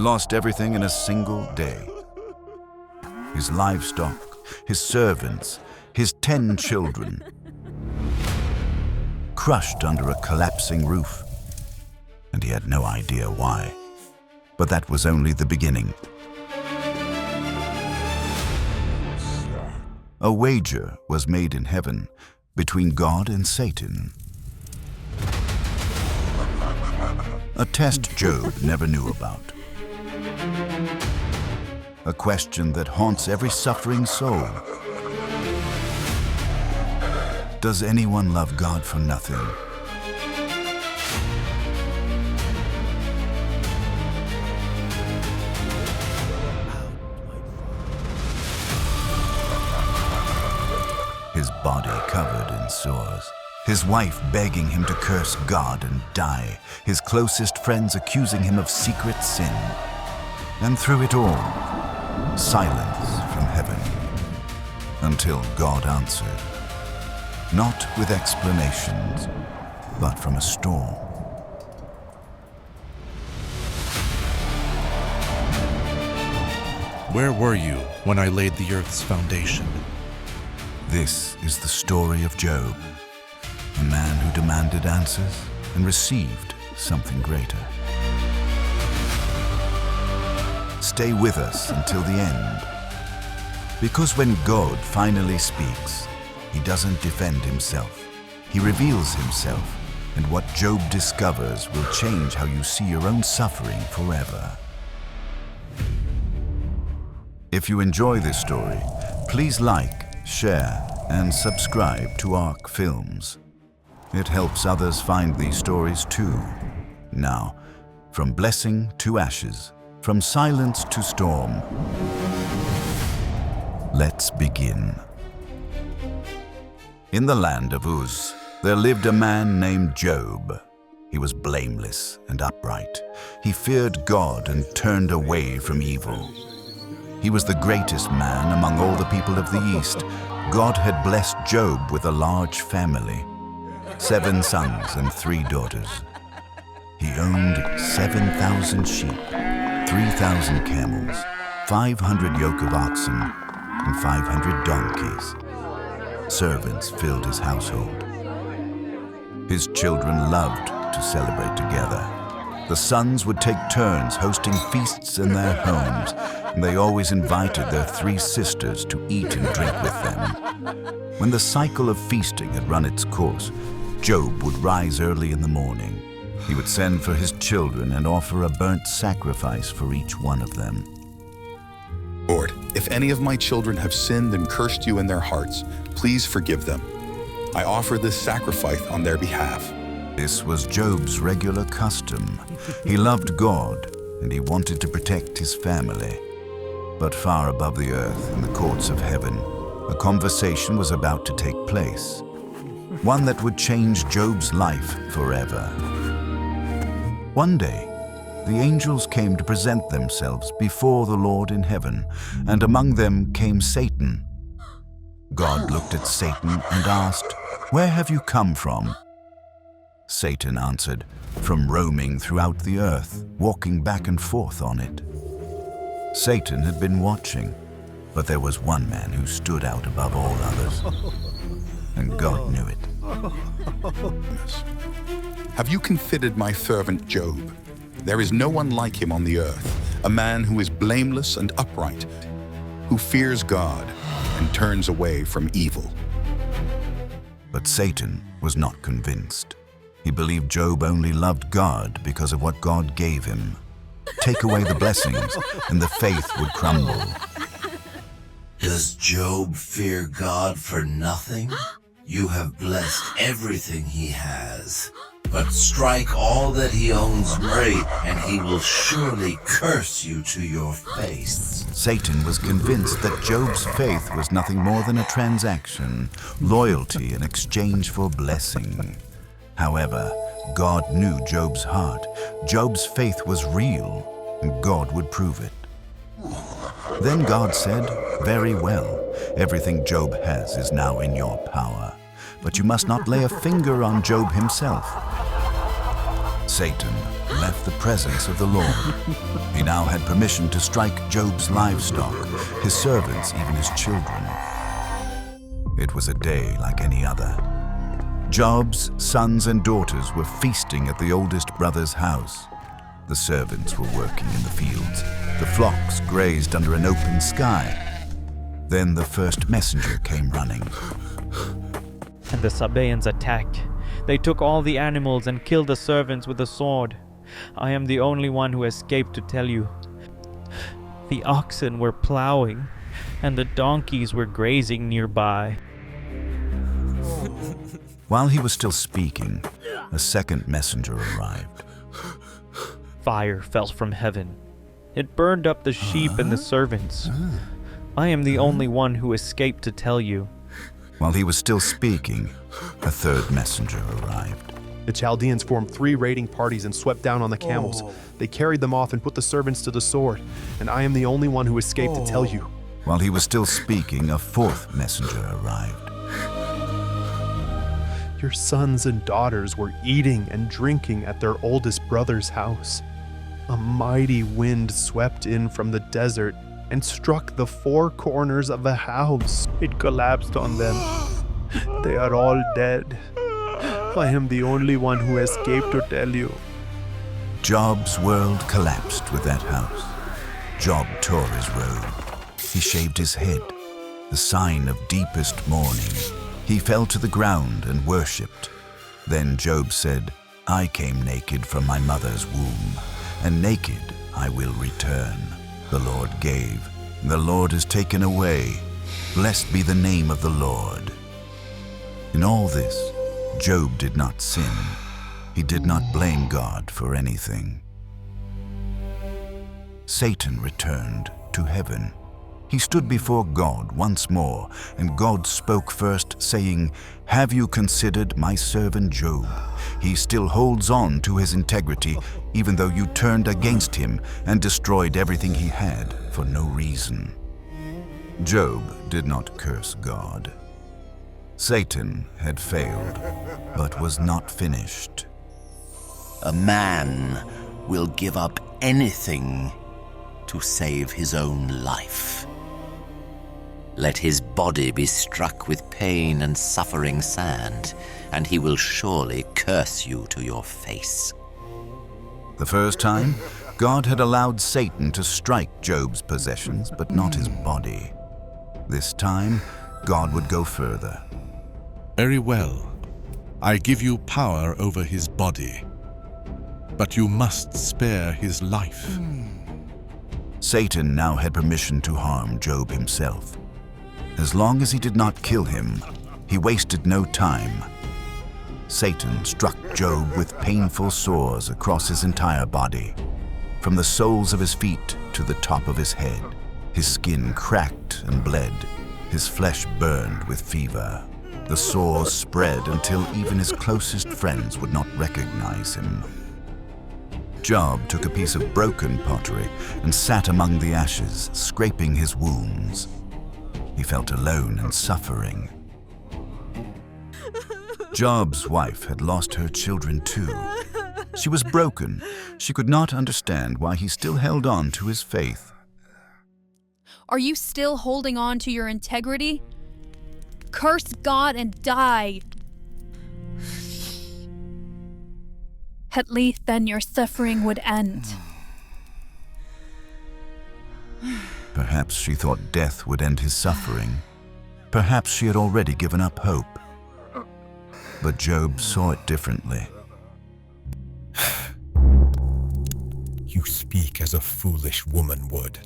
lost everything in a single day. His livestock, his servants, his 10 children, crushed under a collapsing roof. And he had no idea why. But that was only the beginning. A wager was made in heaven between God and Satan. A test Job never knew about. A question that haunts every suffering soul. Does anyone love God for nothing? His body covered in sores. His wife begging him to curse God and die. His closest friends accusing him of secret sin. And through it all, silence from heaven. Until God answered. Not with explanations, but from a storm. Where were you when I laid the earth's foundation? This is the story of Job, a man who demanded answers and received something greater. Stay with us until the end, because when God finally speaks, he doesn't defend himself. He reveals himself, and what Job discovers will change how you see your own suffering forever. If you enjoy this story, please like, share, and subscribe to ARC Films. It helps others find these stories too. Now, from blessing to ashes, from silence to storm, let's begin. In the land of Uz, there lived a man named Job. He was blameless and upright. He feared God and turned away from evil. He was the greatest man among all the people of the East. God had blessed Job with a large family, 7 sons and 3 daughters. He owned 7,000 sheep, 3,000 camels, 500 yoke of oxen, and 500 donkeys. Servants filled his household. His children loved to celebrate together. The sons would take turns hosting feasts in their homes, and they always invited their 3 sisters to eat and drink with them. When the cycle of feasting had run its course, Job would rise early in the morning. He would send for his children and offer a burnt sacrifice for each one of them. Lord, if any of my children have sinned and cursed you in their hearts, please forgive them. I offer this sacrifice on their behalf. This was Job's regular custom. He loved God, and he wanted to protect his family. But far above the earth, in the courts of heaven, a conversation was about to take place. One that would change Job's life forever. One day, the angels came to present themselves before the Lord in heaven, and among them came Satan. God looked at Satan and asked, "Where have you come from?" Satan answered, "From roaming throughout the earth, walking back and forth on it." Satan had been watching, but there was one man who stood out above all others, and God knew it. Have you considered my servant Job? There is no one like him on the earth, a man who is blameless and upright, who fears God and turns away from evil. But Satan was not convinced. He believed Job only loved God because of what God gave him. Take away the blessings, and the faith would crumble. Does Job fear God for nothing? You have blessed everything he has. But strike all that he owns great, and he will surely curse you to your face. Satan was convinced that Job's faith was nothing more than a transaction, loyalty in exchange for blessing. However, God knew Job's heart. Job's faith was real, and God would prove it. Then God said, "Very well, everything Job has is now in your power, but you must not lay a finger on Job himself." Satan left the presence of the Lord. He now had permission to strike Job's livestock, his servants, even his children. It was a day like any other. Job's sons and daughters were feasting at the oldest brother's house. The servants were working in the fields. The flocks grazed under an open sky. Then the first messenger came running. And the Sabaeans attacked. They took all the animals and killed the servants with the sword. I am the only one who escaped to tell you. The oxen were plowing, and the donkeys were grazing nearby. While he was still speaking, a second messenger arrived. Fire fell from heaven. It burned up the sheep and the servants. I am the only one who escaped to tell you. While he was still speaking, a third messenger arrived. The Chaldeans formed 3 raiding parties and swept down on the camels. They carried them off and put the servants to the sword, and I am the only one who escaped to tell you. While he was still speaking, a fourth messenger arrived. Your sons and daughters were eating and drinking at their oldest brother's house. A mighty wind swept in from the desert and struck the 4 corners of the house. It collapsed on them. They are all dead. I am the only one who escaped to tell you. Job's world collapsed with that house. Job tore his robe. He shaved his head, the sign of deepest mourning. He fell to the ground and worshipped. Then Job said, I came naked from my mother's womb, and naked I will return. The Lord gave, the Lord has taken away. Blessed be the name of the Lord. In all this, Job did not sin. He did not blame God for anything. Satan returned to heaven. He stood before God once more, and God spoke first, saying, Have you considered my servant Job? He still holds on to his integrity, even though you turned against him and destroyed everything he had for no reason. Job did not curse God. Satan had failed, but was not finished. A man will give up anything to save his own life. Let his body be struck with pain and suffering sand, and he will surely curse you to your face. The first time, God had allowed Satan to strike Job's possessions, but not his body. This time, God would go further. Very well. I give you power over his body, but you must spare his life. Satan now had permission to harm Job himself. As long as he did not kill him, he wasted no time. Satan struck Job with painful sores across his entire body. From the soles of his feet to the top of his head, his skin cracked and bled. His flesh burned with fever. The sores spread until even his closest friends would not recognize him. Job took a piece of broken pottery and sat among the ashes, scraping his wounds. He felt alone and suffering. Job's wife had lost her children too. She was broken. She could not understand why he still held on to his faith. Are you still holding on to your integrity? Curse God and die. At least then your suffering would end. Perhaps she thought death would end his suffering. Perhaps she had already given up hope. But Job saw it differently. You speak as a foolish woman would.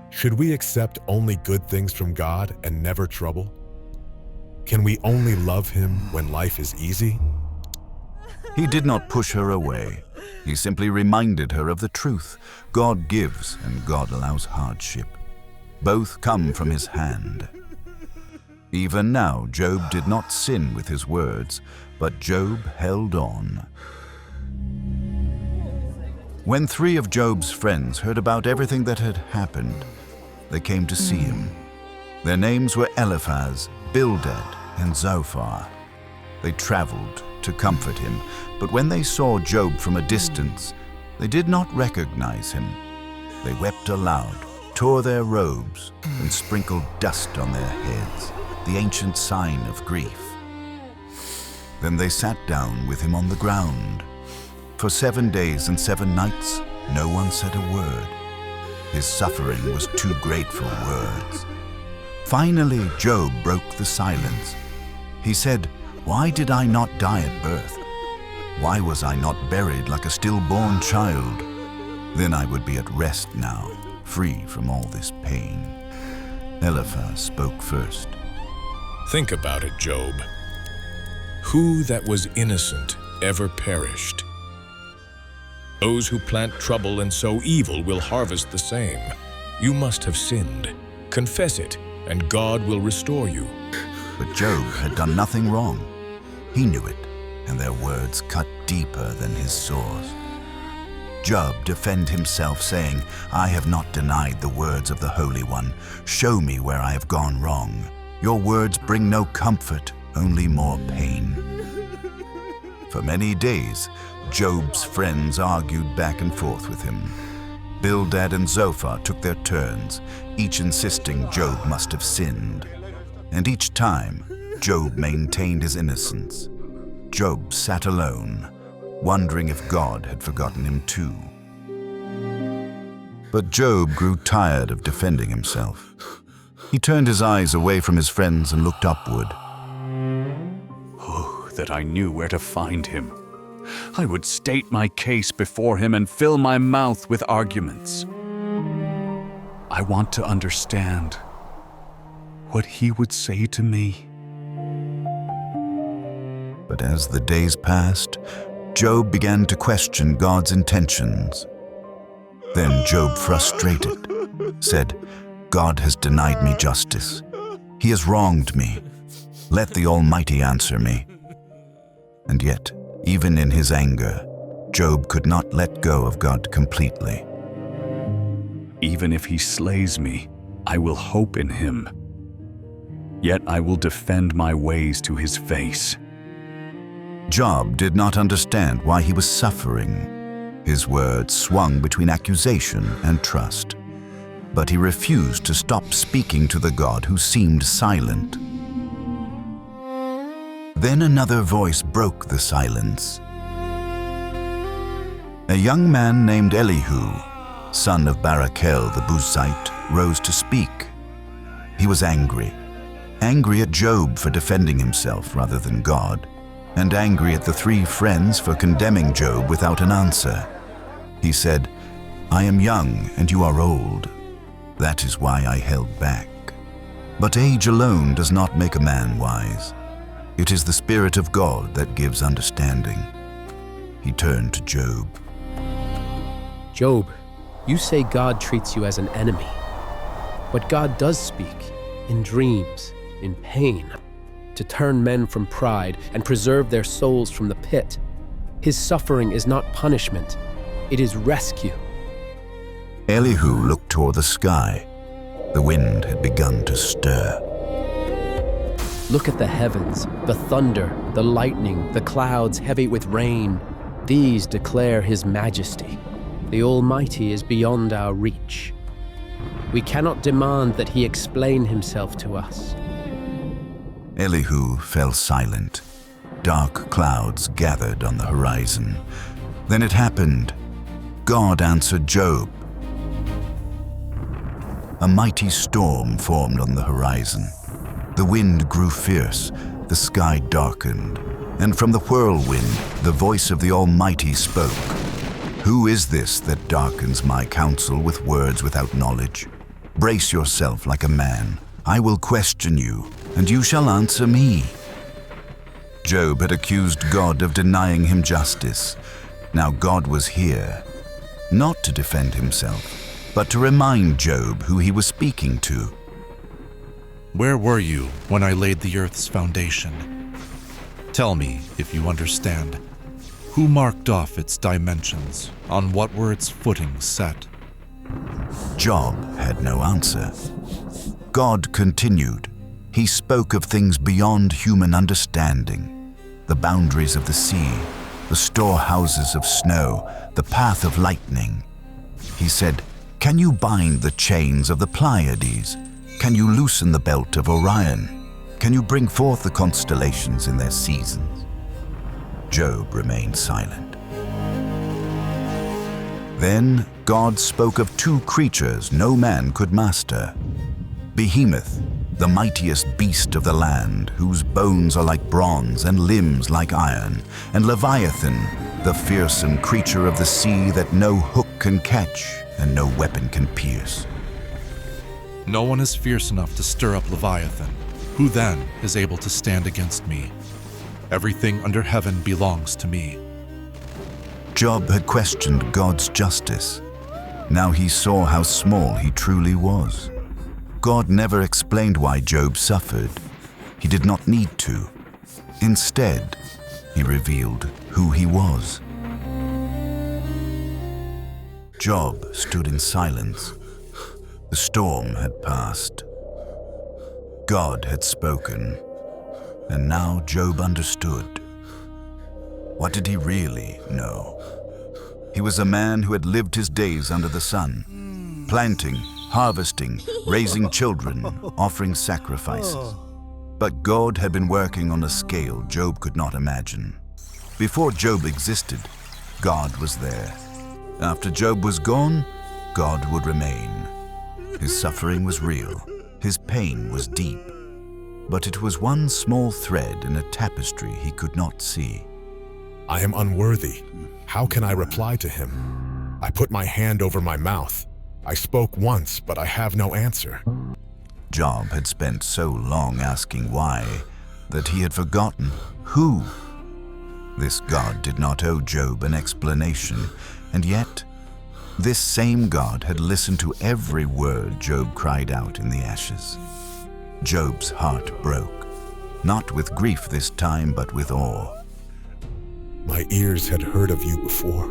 Should we accept only good things from God and never trouble? Can we only love him when life is easy? He did not push her away. He simply reminded her of the truth. God gives and God allows hardship. Both come from his hand. Even now, Job did not sin with his words, but Job held on. When 3 of Job's friends heard about everything that had happened, they came to see him. Their names were Eliphaz, Bildad, and Zophar. They traveled to comfort him, but when they saw Job from a distance, they did not recognize him. They wept aloud, tore their robes, and sprinkled dust on their heads, the ancient sign of grief. Then they sat down with him on the ground. For 7 days and 7 nights, no one said a word. His suffering was too great for words. Finally, Job broke the silence. He said, "Why did I not die at birth? Why was I not buried like a stillborn child? Then I would be at rest now, free from all this pain." Eliphaz spoke first. Think about it, Job. Who that was innocent ever perished? Those who plant trouble and sow evil will harvest the same. You must have sinned. Confess it, and God will restore you. But Job had done nothing wrong. He knew it, and their words cut deeper than his swords. Job defended himself, saying, "I have not denied the words of the Holy One. Show me where I have gone wrong. Your words bring no comfort, only more pain." For many days, Job's friends argued back and forth with him. Bildad and Zophar took their turns, each insisting Job must have sinned. And each time, Job maintained his innocence. Job sat alone, wondering if God had forgotten him too. But Job grew tired of defending himself. He turned his eyes away from his friends and looked upward. "Oh, that I knew where to find him. I would state my case before him and fill my mouth with arguments. I want to understand what he would say to me." But as the days passed, Job began to question God's intentions. Then Job, frustrated, said, "God has denied me justice. He has wronged me. Let the Almighty answer me." And yet, even in his anger, Job could not let go of God completely. "Even if he slays me, I will hope in him. Yet I will defend my ways to his face." Job did not understand why he was suffering. His words swung between accusation and trust. But he refused to stop speaking to the God who seemed silent. Then another voice broke the silence. A young man named Elihu, son of Barachel the Buzite, rose to speak. He was angry at Job for defending himself rather than God, and angry at the 3 friends for condemning Job without an answer. He said, "I am young and you are old. That is why I held back. But age alone does not make a man wise. It is the Spirit of God that gives understanding." He turned to Job. "Job, you say God treats you as an enemy. But God does speak, in dreams, in pain, to turn men from pride and preserve their souls from the pit. His suffering is not punishment, it is rescue." Elihu looked toward the sky. The wind had begun to stir. "Look at the heavens, the thunder, the lightning, the clouds heavy with rain. These declare his majesty. The Almighty is beyond our reach. We cannot demand that he explain himself to us." Elihu fell silent. Dark clouds gathered on the horizon. Then it happened. God answered Job. A mighty storm formed on the horizon. The wind grew fierce, the sky darkened, and from the whirlwind the voice of the Almighty spoke. "Who is this that darkens my counsel with words without knowledge? Brace yourself like a man. I will question you, and you shall answer me." Job had accused God of denying him justice. Now God was here, not to defend himself, but to remind Job who he was speaking to. Where were you when I laid the earth's foundation? Tell me, if you understand, who marked off its dimensions? On what were its footings set? Job had no answer. God continued. He spoke of things beyond human understanding. the boundaries of the sea, the storehouses of snow, the path of lightning. He said, "Can you bind the chains of the Pleiades? Can you loosen the belt of Orion? Can you bring forth the constellations in their seasons?" Job remained silent. Then God spoke of two creatures no man could master: Behemoth, the mightiest beast of the land, whose bones are like bronze and limbs like iron, and Leviathan, the fearsome creature of the sea that no hook can catch and no weapon can pierce. No one is fierce enough to stir up Leviathan. Who then is able to stand against me? Everything under heaven belongs to me. Job had questioned God's justice. Now he saw how small he truly was. God never explained why Job suffered. He did not need to. Instead, he revealed who he was. Job stood in silence. The storm had passed. God had spoken, and now Job understood. What did he really know? He was a man who had lived his days under the sun, planting, harvesting, raising children, offering sacrifices. But God had been working on a scale Job could not imagine. Before Job existed, God was there. After Job was gone, God would remain. His suffering was real. His pain was deep. But it was one small thread in a tapestry he could not see. I am unworthy. How can I reply to him? I put my hand over my mouth. I spoke once, but I have no answer. Job had spent so long asking why that he had forgotten who. This God did not owe Job an explanation, and yet this same God had listened to every word Job cried out in the ashes. Job's heart broke, not with grief this time, but with awe. My ears had heard of you before,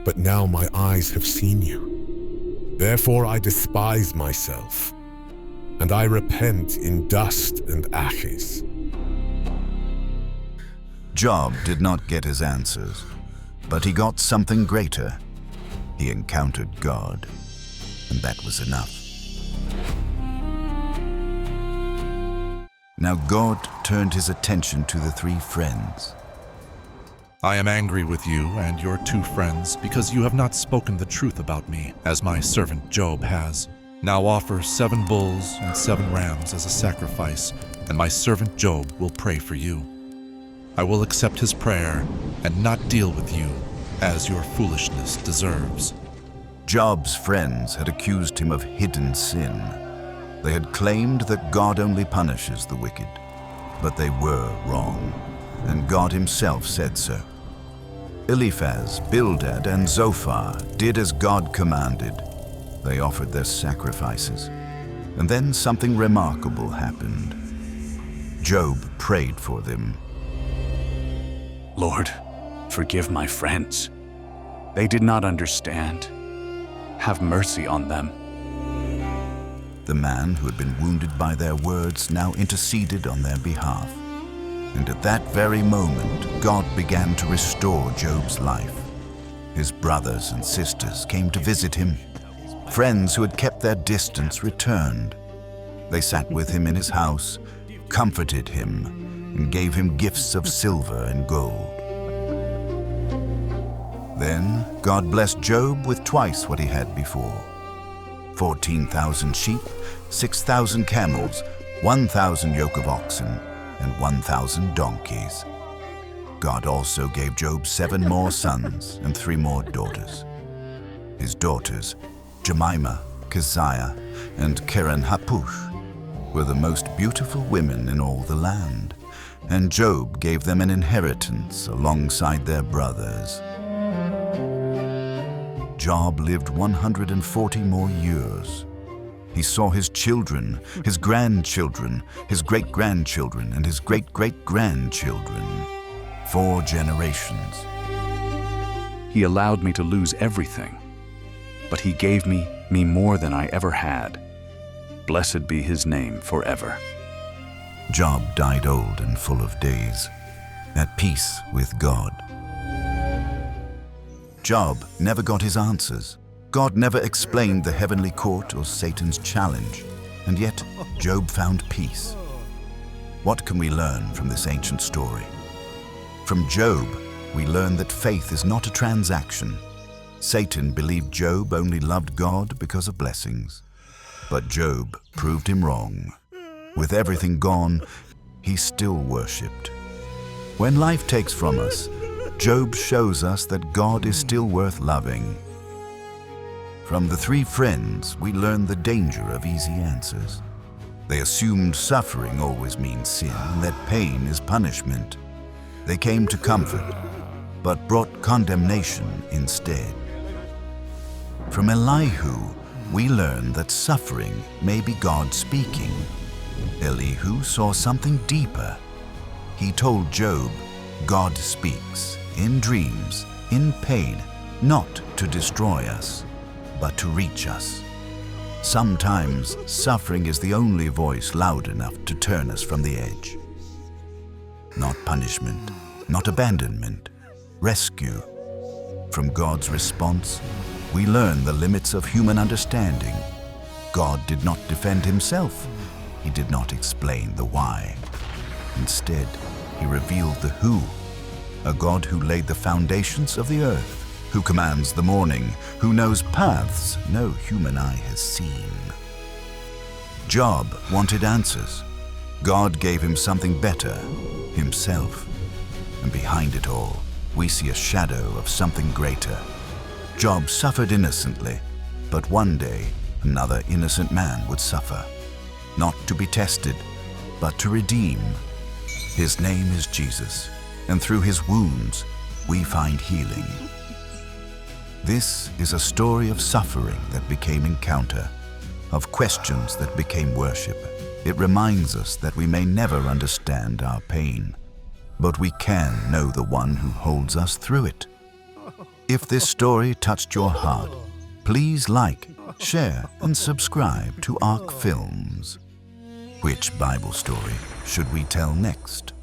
but now my eyes have seen you. Therefore I despise myself, and I repent in dust and ashes. Job did not get his answers, but he got something greater. He encountered God, and that was enough. Now God turned his attention to the three friends. I am angry with you and your two friends because you have not spoken the truth about me, as my servant Job has. Now offer 7 bulls and 7 rams as a sacrifice, and my servant Job will pray for you. I will accept his prayer and not deal with you as your foolishness deserves. Job's friends had accused him of hidden sin. They had claimed that God only punishes the wicked, but they were wrong, and God himself said so. Eliphaz, Bildad, and Zophar did as God commanded. They offered their sacrifices, and then something remarkable happened. Job prayed for them. Lord, forgive my friends. They did not understand. Have mercy on them. The man who had been wounded by their words now interceded on their behalf. And at that very moment, God began to restore Job's life. His brothers and sisters came to visit him. Friends who had kept their distance returned. They sat with him in his house, comforted him, and gave him gifts of silver and gold. Then God blessed Job with twice what he had before: 14,000 sheep, 6,000 camels, 1,000 yoke of oxen, and 1,000 donkeys. God also gave Job 7 more sons and 3 more daughters. His daughters, Jemimah, Keziah, and Keren-Happuch, were the most beautiful women in all the land, and Job gave them an inheritance alongside their brothers. Job lived 140 more years. He saw his children, his grandchildren, his great-grandchildren, and his great-great-grandchildren. 4 generations. He allowed me to lose everything, but he gave me more than I ever had. Blessed be his name forever. Job died old and full of days, at peace with God. Job never got his answers. God never explained the heavenly court or Satan's challenge, and yet Job found peace. What can we learn from this ancient story? From Job, we learn that faith is not a transaction. Satan believed Job only loved God because of blessings. But Job proved him wrong. With everything gone, he still worshipped. When life takes from us, Job shows us that God is still worth loving. From the three friends, we learn the danger of easy answers. They assumed suffering always means sin and that pain is punishment. They came to comfort, but brought condemnation instead. From Elihu, we learn that suffering may be God speaking. Elihu saw something deeper. He told Job, God speaks in dreams, in pain, not to destroy us, but to reach us. Sometimes suffering is the only voice loud enough to turn us from the edge. Not punishment, not abandonment, rescue. From God's response, we learn the limits of human understanding. God did not defend himself. He did not explain the why. Instead, he revealed the who, a God who laid the foundations of the earth, who commands the morning, who knows paths no human eye has seen. Job wanted answers. God gave him something better, himself. And behind it all, we see a shadow of something greater. Job suffered innocently, but one day another innocent man would suffer, not to be tested, but to redeem. His name is Jesus, and through his wounds we find healing. This is a story of suffering that became encounter, of questions that became worship. It reminds us that we may never understand our pain, but we can know the one who holds us through it. If this story touched your heart, please like, share, and subscribe to Arc Films. Which Bible story should we tell next?